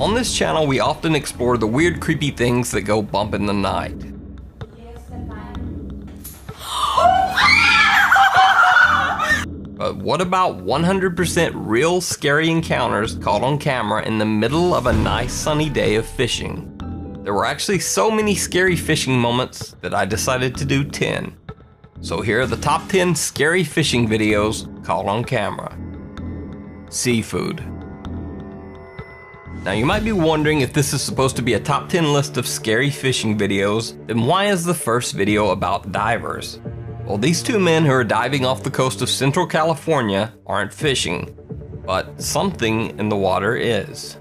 On this channel, we often explore the weird, creepy things that go bump in the night. But what about 100% real scary encounters caught on camera in the middle of a nice sunny day of fishing? There were actually so many scary fishing moments that I decided to do 10. So here are the top 10 scary fishing videos caught on camera. Seafood. Now you might be wondering, if this is supposed to be a top 10 list of scary fishing videos, then why is the first video about divers? Well, these two men who are diving off the coast of Central California aren't fishing, but something in the water is.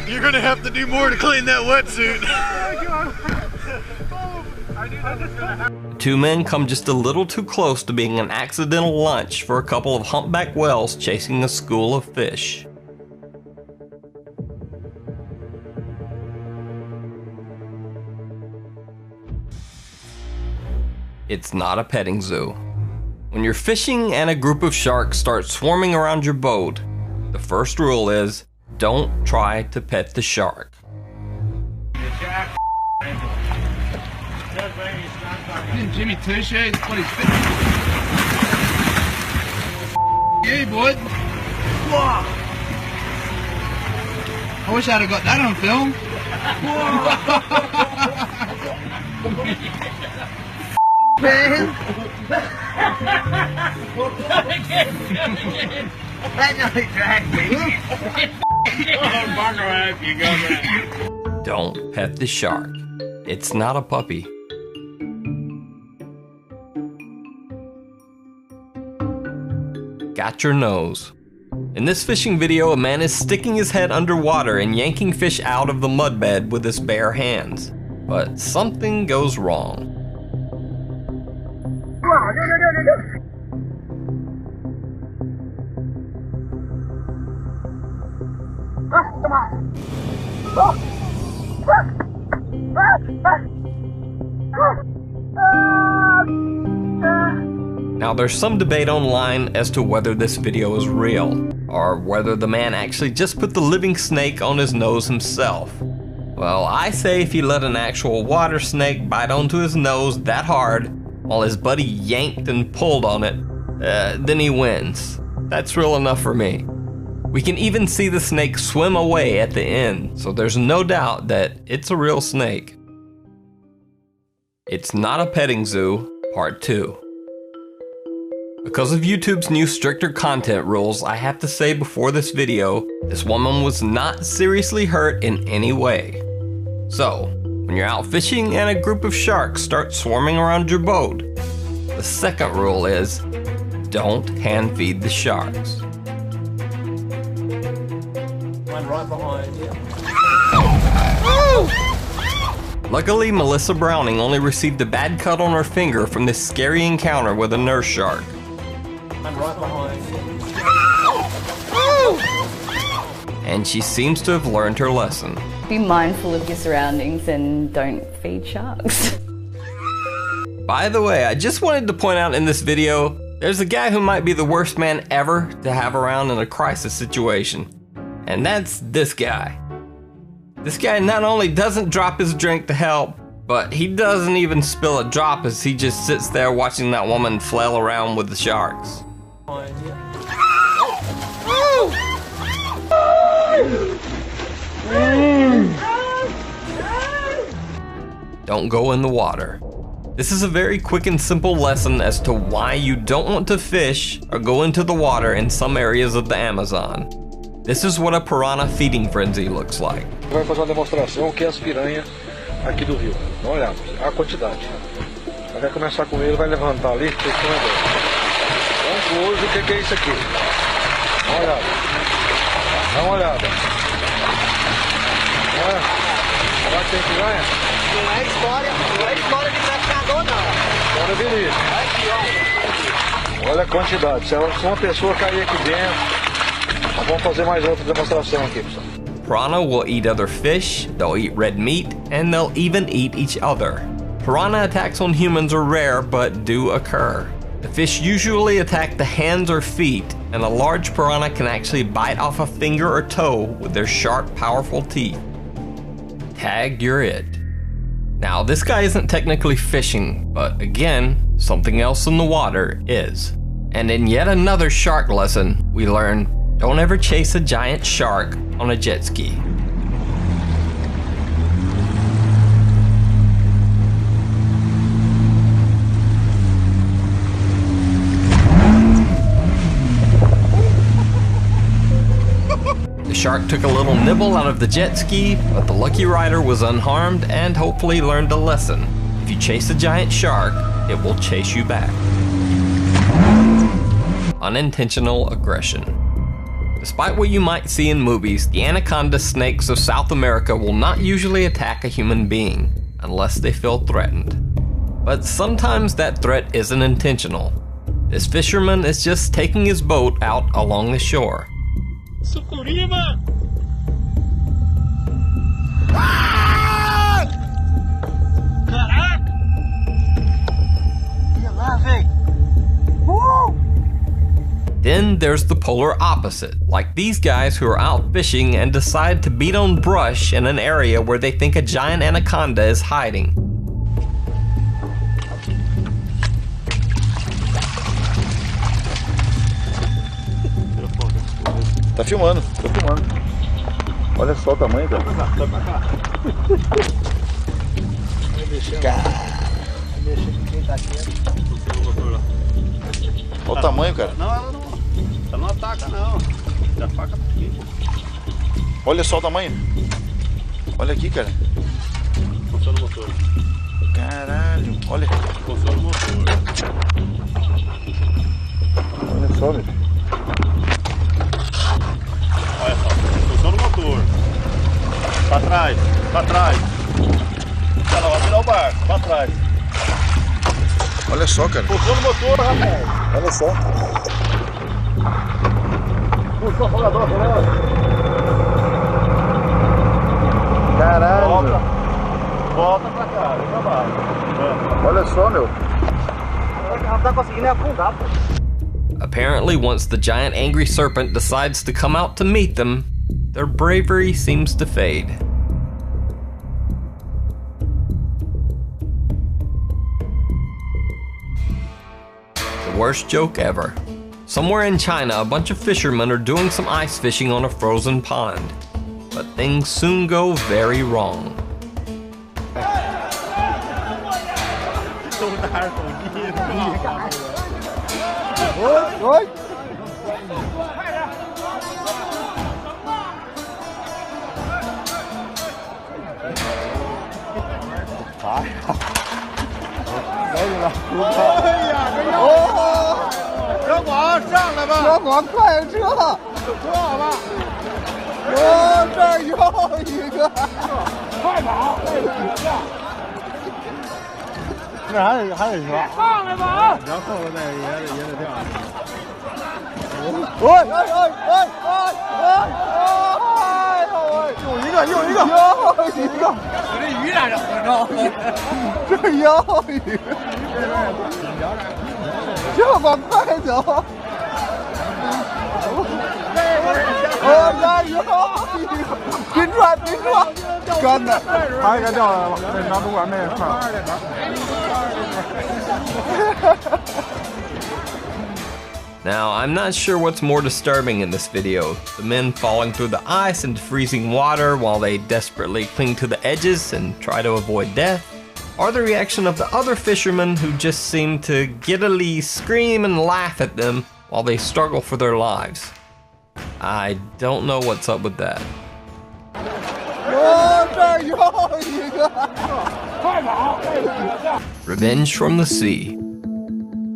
You're gonna have to do more to clean that wetsuit. The two men come just a little too close to being an accidental lunch for a couple of humpback whales chasing a school of fish. It's not a petting zoo. When you're fishing and a group of sharks start swarming around your boat, the first rule is, don't try to pet the shark. Jimmy Touche, what he's fit. Yeah, boy. I wish I'd have got that on film. Man. That nearly dragged me. Don't pet the shark. It's not a puppy. Got your nose. In this fishing video, a man is sticking his head underwater and yanking fish out of the mudbed with his bare hands. But something goes wrong. Now there's some debate online as to whether this video is real, or whether the man actually just put the living snake on his nose himself. Well, I say if he let an actual water snake bite onto his nose that hard, while his buddy yanked and pulled on it, then he wins. That's real enough for me. We can even see the snake swim away at the end, so there's no doubt that it's a real snake. It's not a petting zoo, part 2. Because of YouTube's new stricter content rules, I have to say before this video, this woman was not seriously hurt in any way. So, when you're out fishing and a group of sharks start swarming around your boat, the second rule is, don't hand feed the sharks. One right behind you. Luckily, Melissa Browning only received a bad cut on her finger from this scary encounter with a nurse shark. One right behind you. And she seems to have learned her lesson. Be mindful of your surroundings and don't feed sharks. By the way, I just wanted to point out in this video, there's a guy who might be the worst man ever to have around in a crisis situation. And that's this guy. This guy not only doesn't drop his drink to help, but he doesn't even spill a drop as he just sits there watching that woman flail around with the sharks. Don't go in the water. This is a very quick and simple lesson as to why you don't want to fish or go into the water in some areas of the Amazon. This is what a piranha feeding frenzy looks like. Vai fazer uma demonstração o que é as piranhas aqui do rio. Dá uma olhada, a quantidade. Vai começar com ele, vai levantar ali, fechando a bola. Vamos hoje, o que é isso aqui? Dá uma olhada. Dá uma olhada. Agora tem piranha? Não é história de pescador, não. Agora beleza. Olha a quantidade. Se uma pessoa cair aqui dentro, nós vamos fazer mais outra demonstração aqui, pessoal. Piranha will eat other fish, they'll eat red meat, and they'll even eat each other. Piranha attacks on humans are rare, but do occur. The fish usually attack the hands or feet, and a large piranha can actually bite off a finger or toe with their sharp, powerful teeth. Tag, you're it. Now, this guy isn't technically fishing, but again, something else in the water is. And in yet another shark lesson, we learn don't ever chase a giant shark on a jet ski. The shark took a little nibble out of the jet ski, but the lucky rider was unharmed and hopefully learned a lesson. If you chase a giant shark, it will chase you back. Unintentional aggression. Despite what you might see in movies, the anaconda snakes of South America will not usually attack a human being, unless they feel threatened. But sometimes that threat isn't intentional. This fisherman is just taking his boat out along the shore. Sucuriba! Caraca! Olha lá, velho. Then there's the polar opposite, like these guys who are out fishing and decide to beat on brush in an area where they think a giant anaconda is hiding. Tá filmando, tô filmando. Olha só o tamanho, cara. Vai pra cá. Vai mexendo. Vai mexendo com quem tá quieto. Olha o tamanho, cara. Não, ela não. Ela não ataca, não. A faca tá aqui. Olha só o tamanho. Olha aqui, cara. Funciona o motor. Caralho, olha. Funciona o motor. Olha só, meu. Olha só, funciona o motor. Pra trás, pra trás. Olha lá, vai virar o barco, pra trás. Olha só, cara. Funciona o motor, rapaz. Olha só. Funciona o jogador, galera. Caralho. Volta. Volta pra cá, vem pra baixo. Olha só, meu. Ela tá conseguindo afundar, pô. Apparently, once the giant angry serpent decides to come out to meet them, their bravery seems to fade. The worst joke ever. Somewhere in China, a bunch of fishermen are doing some ice fishing on a frozen pond. But things soon go very wrong. Oi. Now, I'm not sure what's more disturbing in this video, the men falling through the ice into freezing water while they desperately cling to the edges and try to avoid death, or the reaction of the other fishermen who just seem to giddily scream and laugh at them while they struggle for their lives. I don't know what's up with that. Revenge from the sea.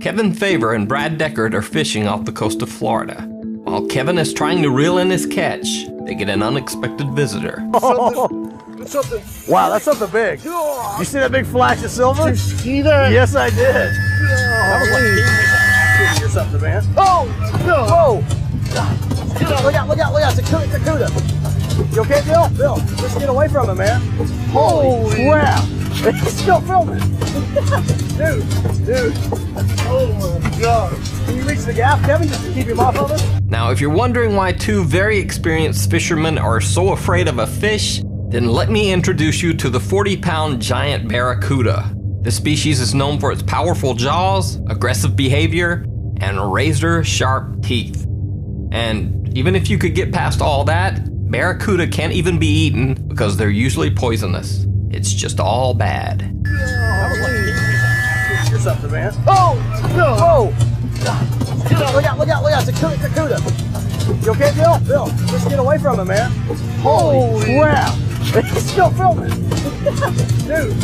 Kevin Favor and Brad Deckard are fishing off the coast of Florida. While Kevin is trying to reel in his catch, they get an unexpected visitor. Wow, that's something big. You see that big flash of silver? Did you see that? Yes, I did. That was like activity or something, man. Oh! Look out, it's a cuda. You okay, Bill? Bill, just get away from him, man. Holy crap. He's still filming. Dude. Oh my God. Can you reach the gap, Kevin, just to keep him off of us? Now, if you're wondering why two very experienced fishermen are so afraid of a fish, then let me introduce you to the 40-pound giant barracuda. This species is known for its powerful jaws, aggressive behavior, and razor-sharp teeth. And even if you could get past all that, barracuda can't even be eaten because they're usually poisonous. It's just all bad. That was like activity or something, man. Oh! Look out, it's a cuda. You okay, Bill? Bill, just get away from him, man. Holy crap. He's still filming. Dude.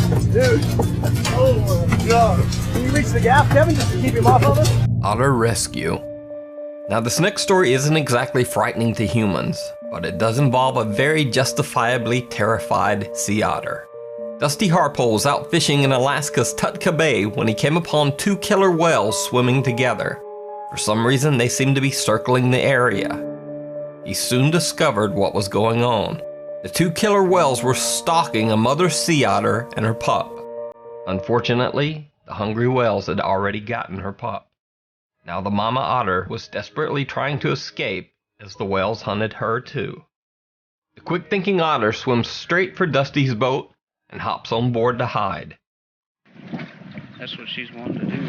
Oh my God. Can you reach the gap, Kevin, just to keep him off of us? Otter rescue. Now, this next story isn't exactly frightening to humans, but it does involve a very justifiably terrified sea otter. Dusty Harpole was out fishing in Alaska's Tutka Bay when he came upon two killer whales swimming together. For some reason, they seemed to be circling the area. He soon discovered what was going on. The two killer whales were stalking a mother sea otter and her pup. Unfortunately, the hungry whales had already gotten her pup. Now the mama otter was desperately trying to escape as the whales hunted her too. The quick-thinking otter swims straight for Dusty's boat and hops on board to hide. That's what she's wanting to do.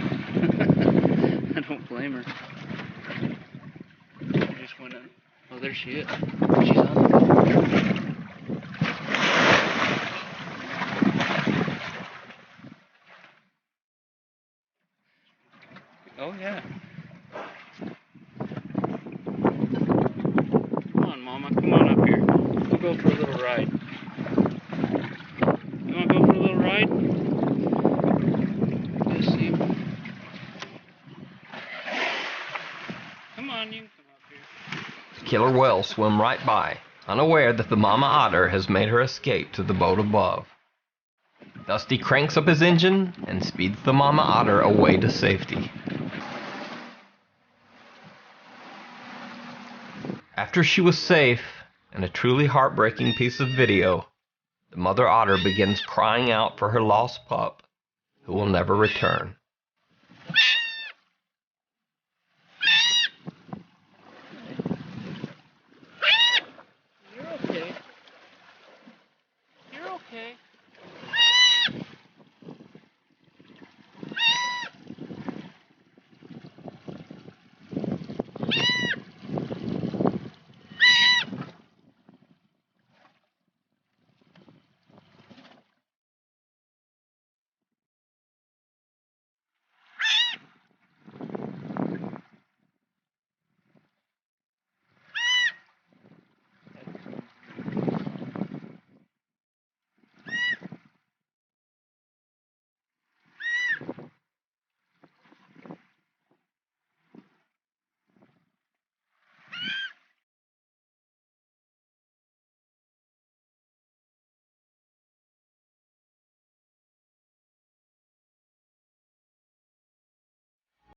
I don't blame her. She just went in. Oh, there she is. She's on. Oh, yeah. Come on, Mama. Come on up here. We'll go for a little ride. You want to go for a little ride? Let's see. Come on, you can come up here. The killer whales swim right by, unaware that the mama otter has made her escape to the boat above. Dusty cranks up his engine and speeds the mama otter away to safety. After she was safe, and a truly heartbreaking piece of video, the mother otter begins crying out for her lost pup, who will never return.